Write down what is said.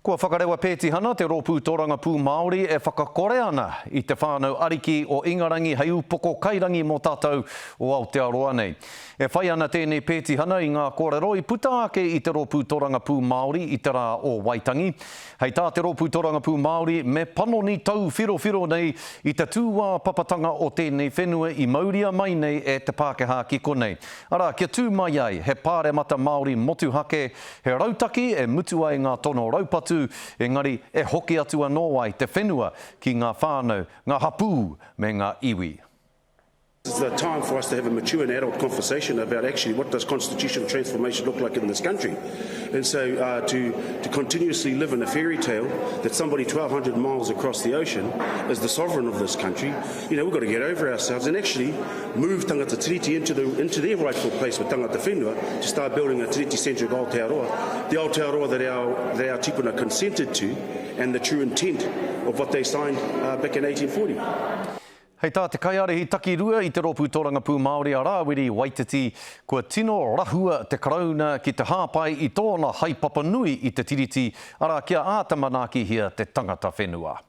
Kua whakarewa pētihana, te rōpū tōranga pū Māori e whakakore ana I te whānau ariki o Ingarangi hei upoko kairangi mō tātou o Aotearoa nei. E whai ana tēnei pētihana I ngā kōrero I puta ake I te rōpū tōranga pū Māori I te rā o Waitangi. Hei tā te rōpū tōranga pū Māori me panoni tau whiro nei I te tūwā papatanga o tēnei whenua I mauria mai nei e te Pākehā kiko nei. Ara, kia tū mai ai, he pāremata Māori motuhake, he rautaki e mutu ai ngā tono raupatu engari e hoki atu anō ai te whenua ki ngā whānau, ngā hapū me ngā iwi. This is the time for us to have a mature and adult conversation about actually what does constitutional transformation look like in this country. And so to continuously live in a fairy tale that somebody 1,200 miles across the ocean is the sovereign of this country, you know, we've got to get over ourselves and actually move tangata tiriti into their rightful place with tangata whenua to start building a tiriti-centric Aotearoa, the Aotearoa that our tipuna consented to and the true intent of what they signed back in 1840. Hei tā te kaiarehi taki rua I te rōpū tōranga pū Māori a Rāwiri Waititi, kua tino rahua te karauna ki te hāpai I tōna haipapa nui I te tiriti, ara kia ātamanaki hia te tangata whenua.